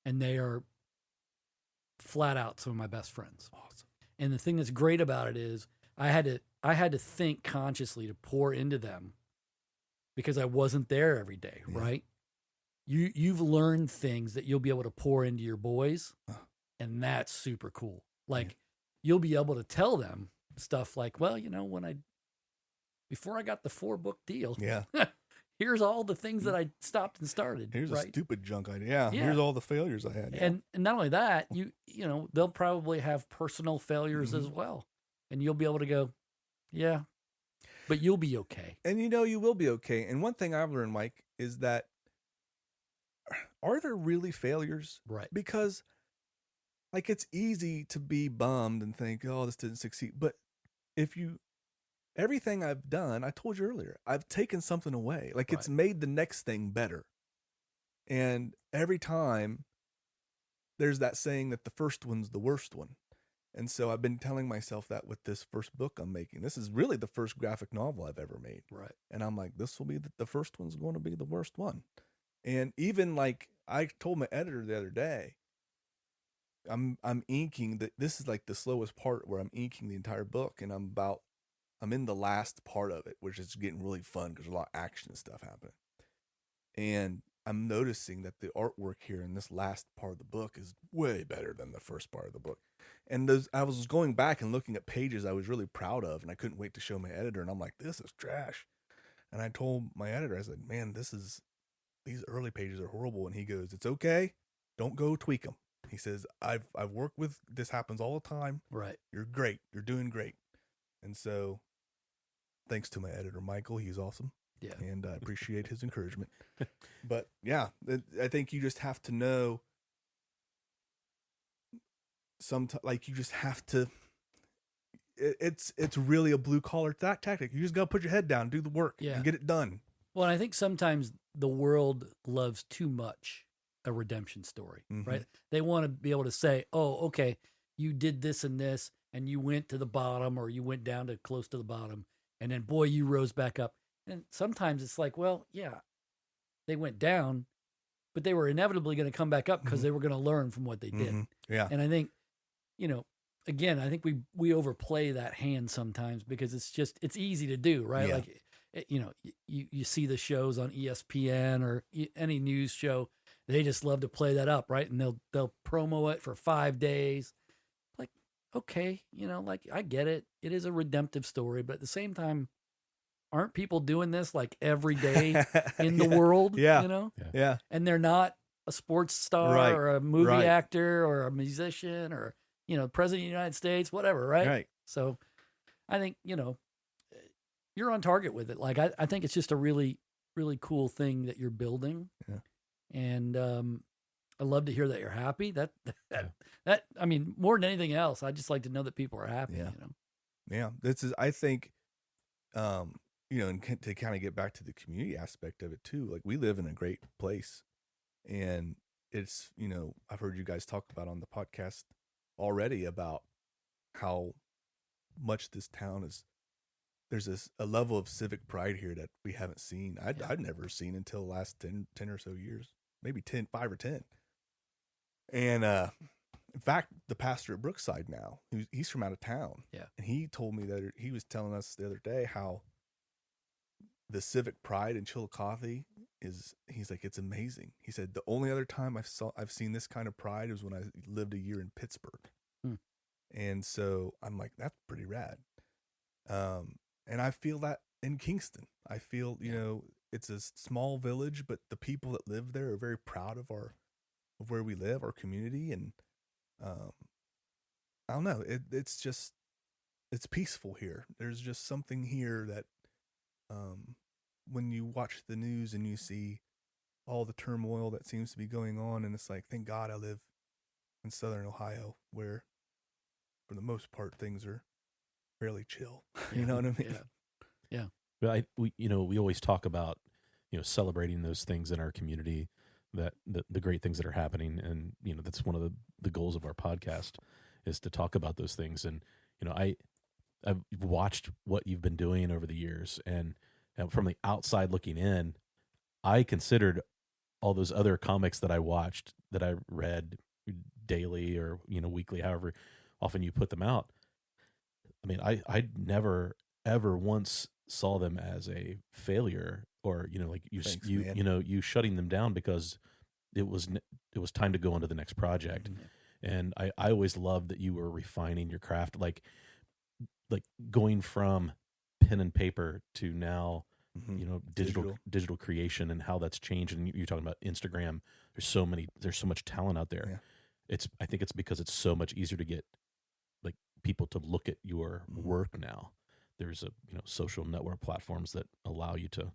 and they are flat out some of my best friends. Awesome. And the thing that's great about it is I had to think consciously to pour into them because I wasn't there every day, right? You've learned things that you'll be able to pour into your boys, and that's super cool. Like you'll be able to tell them stuff like, well, before I got the 4-book deal, here's all the things that I stopped and started. Here's a stupid junk idea. Yeah. Here's all the failures I had. And not only that, they'll probably have personal failures as well. And you'll be able to go, yeah, but you'll be okay. And you will be okay. And one thing I've learned, Mike, is that are there really failures? Right. Because like it's easy to be bummed and think, oh, this didn't succeed. But everything I've done, I told you earlier, I've taken something away. Like it's made the next thing better. And every time there's that saying that the first one's the worst one. And so I've been telling myself that with this first book I'm making. This is really the first graphic novel I've ever made. Right. And I'm like, this will be the first one's going to be the worst one. And even like I told my editor the other day, I'm inking this is like the slowest part where I'm inking the entire book, and I'm in the last part of it, which is getting really fun because there's a lot of action and stuff happening. And I'm noticing that the artwork here in this last part of the book is way better than the first part of the book. And I was going back and looking at pages I was really proud of, and I couldn't wait to show my editor. And I'm like, this is trash. And I told my editor, I said, man, these early pages are horrible. And he goes, it's okay. Don't go tweak them. He says, I've worked with, this happens all the time. Right. You're great. You're doing great. And so thanks to my editor, Michael, he's awesome. Yeah. And I appreciate his encouragement. But yeah, I think you just have to know like you just have to, it's really a blue collar tactic. You just got to put your head down, do the work and get it done. Well, I think sometimes the world loves too much a redemption story, right? They want to be able to say, oh, okay, you did this and this, and you went to the bottom, or you went down to close to the bottom, and then boy, you rose back up. And sometimes it's like, well, yeah, they went down, but they were inevitably going to come back up because they were going to learn from what they did. Yeah. And I think, again, I think we overplay that hand sometimes because it's easy to do, right? Yeah. Like, you see the shows on ESPN or any news show, they just love to play that up, right? And they'll promo it for 5 days. Like, okay, like I get it. It is a redemptive story, but at the same time, aren't people doing this like every day in the world? Yeah. Yeah. And they're not a sports star or a movie actor or a musician or, president of the United States, whatever. Right. So I think, you're on target with it. Like, I think it's just a really, really cool thing that you're building. Yeah. And, I love to hear that you're happy. That, I mean, more than anything else, I just like to know that people are happy, Yeah. This is, I think, and to kind of get back to the community aspect of it too, like we live in a great place, and it's, I've heard you guys talk about on the podcast already about how much this town is, there's a level of civic pride here that we haven't seen. I'd never seen until the last 10 or so years, maybe 5 or 10. And, in fact, the pastor at Brookside now, he's from out of town. Yeah. And he told me that he was telling us the other day how the civic pride in Chillicothe he's like, it's amazing. He said, the only other time I've seen this kind of pride was when I lived a year in Pittsburgh. And so I'm like, that's pretty rad. And I feel that in Kingston. I feel, it's a small village, but the people that live there are very proud of where we live, our community. And, I don't know. It's peaceful here. There's just something here that, when you watch the news and you see all the turmoil that seems to be going on, and it's like, thank God I live in Southern Ohio, where for the most part things are fairly chill. You know what I mean? Yeah. But we always talk about, celebrating those things in our community, that the great things that are happening. And, that's one of the goals of our podcast is to talk about those things. And, I've watched what you've been doing over the years, and from the outside looking in, I considered all those other comics that I watched, that I read daily or, weekly, however often you put them out. I mean, I'd never ever once saw them as a failure, or like Thanks, you man. you shutting them down because it was time to go on to the next project. And I always loved that you were refining your craft, like going from pen and paper to now digital creation, and how that's changed. And you're talking about Instagram. There's so much talent out there. Yeah. I think it's because it's so much easier to get like people to look at your work now. There's social network platforms that allow you to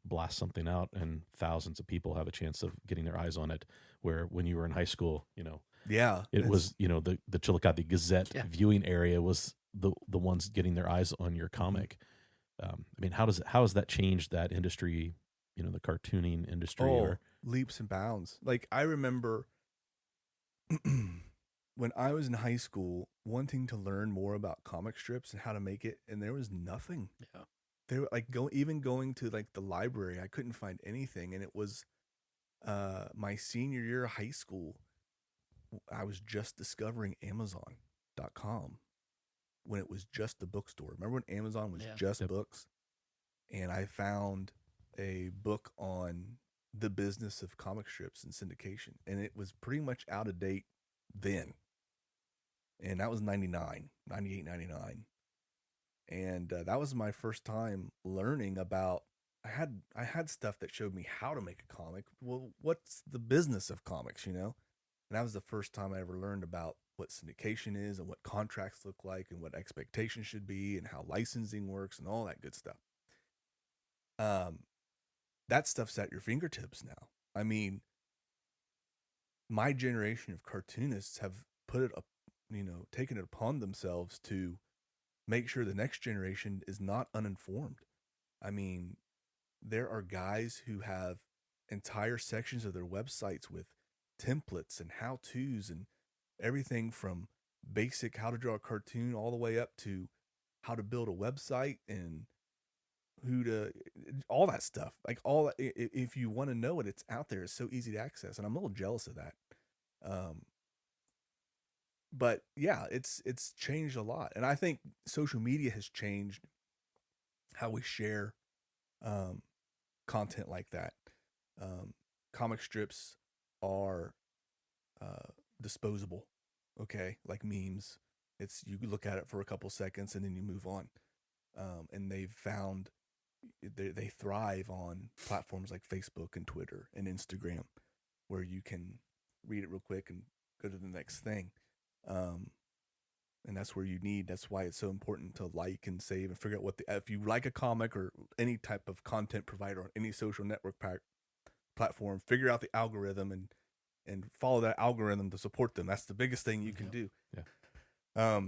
blast something out, and thousands of people have a chance of getting their eyes on it. Where when you were in high school, it was the Chillicothe Gazette viewing area was the ones getting their eyes on your comic. I mean, how has that changed that industry? The cartooning industry. Leaps and bounds. Like, I remember when I was in high school wanting to learn more about comic strips and how to make it, and there was nothing. Yeah. They were like going to like the library, I couldn't find anything. And it was my senior year of high school. I was just discovering Amazon.com when it was just the bookstore. Remember when Amazon was just books? And I found a book on the business of comic strips and syndication, and it was pretty much out of date then. And that was 98, 99. And that was my first time learning about, I had stuff that showed me how to make a comic. Well, what's the business of comics, And that was the first time I ever learned about what syndication is and what contracts look like and what expectations should be and how licensing works and all that good stuff. That stuff's at your fingertips now. I mean, my generation of cartoonists have put it up, taken it upon themselves to make sure the next generation is not uninformed. I mean, there are guys who have entire sections of their websites with templates and how-tos and everything from basic how to draw a cartoon all the way up to how to build a website and all that stuff. Like, all, if you want to know it, it's out there. It's so easy to access, and I'm a little jealous of that. But yeah, it's changed a lot, and I think social media has changed how we share content like that. Comic strips are disposable, okay, like memes. You look at it for a couple seconds and then you move on. And they've found they thrive on platforms like Facebook and Twitter and Instagram, where you can read it real quick and go to the next thing. And that's why it's so important to like and save and figure out if you like a comic or any type of content provider on any social network platform, figure out the algorithm and follow that algorithm to support them. That's the biggest thing you can do. Yeah.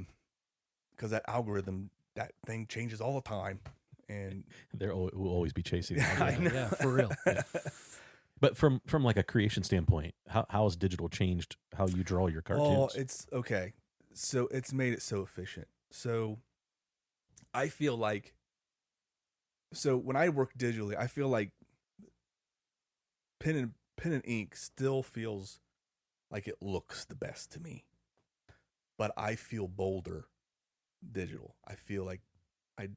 Because that algorithm, that thing changes all the time, and there will always be chasing. Yeah, for real. Yeah. But from like a creation standpoint, how has digital changed how you draw your cartoons? Well, it's okay. So it's made it so efficient. So I feel like, when I work digitally, I feel like pen and ink still feels like it looks the best to me, but I feel bolder digital. I feel like I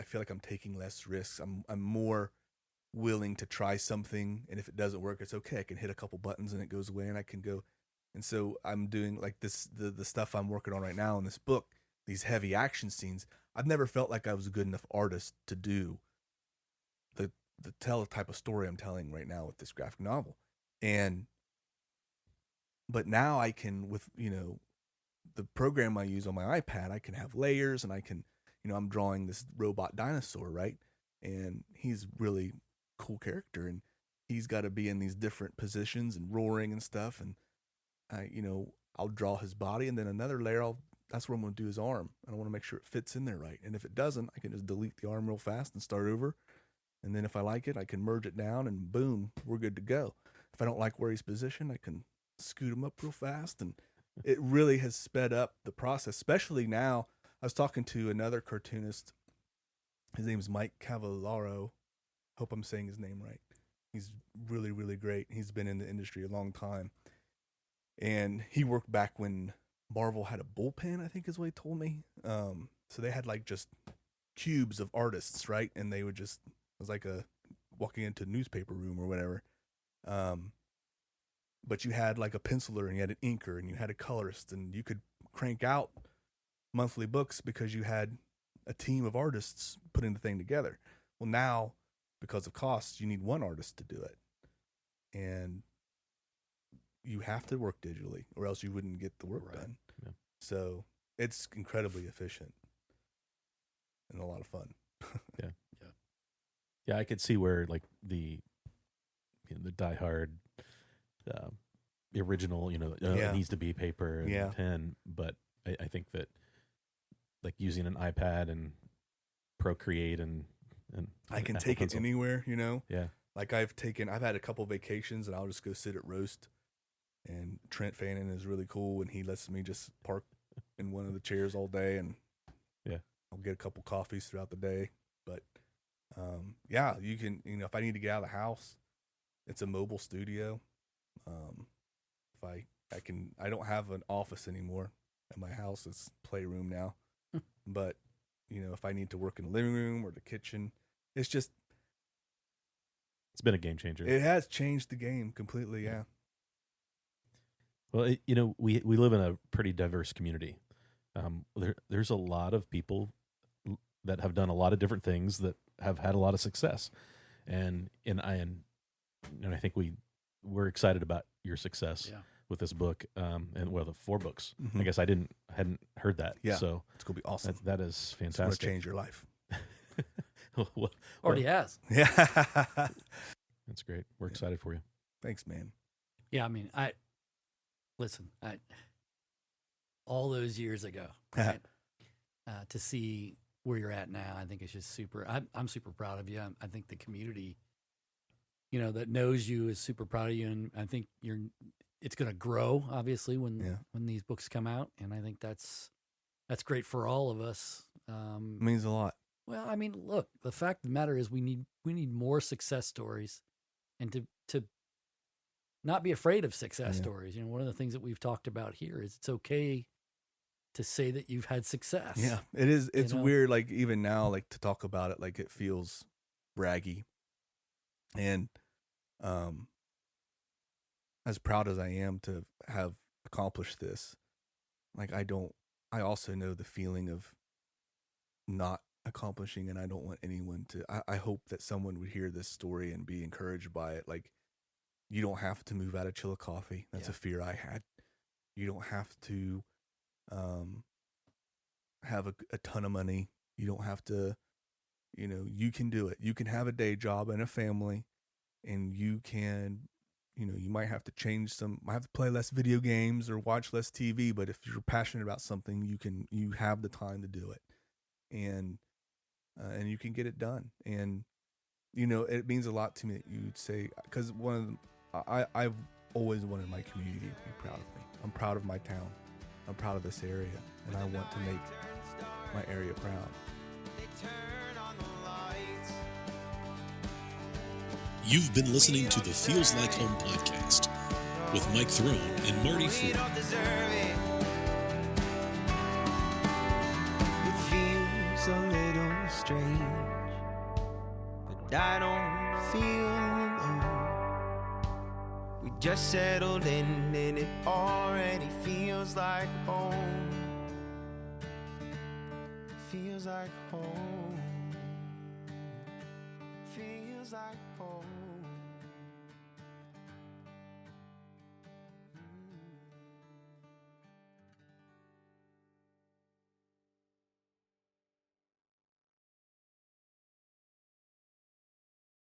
feel like I'm taking less risks. I'm more willing to try something, and if it doesn't work, it's okay. I can hit a couple buttons and it goes away, and I can go. And so I'm doing like this, the stuff I'm working on right now in this book, these heavy action scenes. I've never felt like I was a good enough artist to do the tell the type of story I'm telling right now with this graphic novel. But now I can, with, the program I use on my iPad, I can have layers, and I can, I'm drawing this robot dinosaur, right? And he's really cool character, and he's got to be in these different positions and roaring and stuff. And I'll draw his body, and then another layer, that's what I'm going to do his arm. And I want to make sure it fits in there right. And if it doesn't, I can just delete the arm real fast and start over. And then if I like it, I can merge it down, and boom, we're good to go. If I don't like where he's positioned, I can scoot him up real fast. And it really has sped up the process, especially now. I was talking to another cartoonist. His name is Mike Cavallaro. Hope I'm saying his name right. He's really, really great. He's been in the industry a long time. And he worked back when Marvel had a bullpen, I think is what he told me. So they had like just cubes of artists, right? And they would just, it was like walking into a newspaper room or whatever. But you had like a penciler and you had an inker and you had a colorist, and you could crank out monthly books because you had a team of artists putting the thing together. Well, now, because of costs, you need one artist to do it. And you have to work digitally or else you wouldn't get the work done. Yeah. So it's incredibly efficient and a lot of fun. Yeah, I could see where like the diehard original, it needs to be paper and pen. But I think that like using an iPad and Procreate and I can take it anywhere, Yeah. Like I've had a couple vacations and I'll just go sit at Roast, and Trent Fannin is really cool and he lets me just park in one of the chairs all day, and I'll get a couple coffees throughout the day. But you can, if I need to get out of the house, it's a mobile studio. If I don't have an office anymore at my house. It's playroom now. But, if I need to work in the living room or the kitchen, it's been a game changer. It has changed the game completely. Yeah. Well, we live in a pretty diverse community. There's a lot of people that have done a lot of different things that have had a lot of success, and I think we're excited about your success with this book, and the 4 books. Mm-hmm. I guess I hadn't heard that. Yeah, so it's gonna be awesome. That is fantastic. It's gonna change your life. Already has. Yeah, that's great. We're excited for you. Thanks, man. Yeah, I mean, all those years ago, right, to see where you're at now, I think it's just super. I'm super proud of you. I think the community, that knows you is super proud of you, and I think it's going to grow obviously when these books come out, and I think that's great for all of us. It means a lot. Well, I mean, look, the fact of the matter is we need more success stories, and to not be afraid of success stories. One of the things that we've talked about here is it's okay to say that you've had success. Yeah, it is. It's weird, like even now, like to talk about it, like it feels braggy. And as proud as I am to have accomplished this, like I also know the feeling of not accomplishing, and I don't want anyone to. I hope that someone would hear this story and be encouraged by it. Like, you don't have to move out of Chillicothe. That's a fear I had. You don't have to have a ton of money. You don't have to, you can do it. You can have a day job and a family, and you can, you might have to might have to play less video games or watch less TV, but if you're passionate about something, you have the time to do it. And you can get it done. And, it means a lot to me that you'd say, because I've always wanted my community to be proud of me. I'm proud of my town. I'm proud of this area, and I want to make my area proud. You've been listening to the Feels Like Home podcast with Mike Throne and Marty Ford. It feels a little strange, but I don't feel alone. We just settled in and it already feels like home. Feels like home. Feels like home.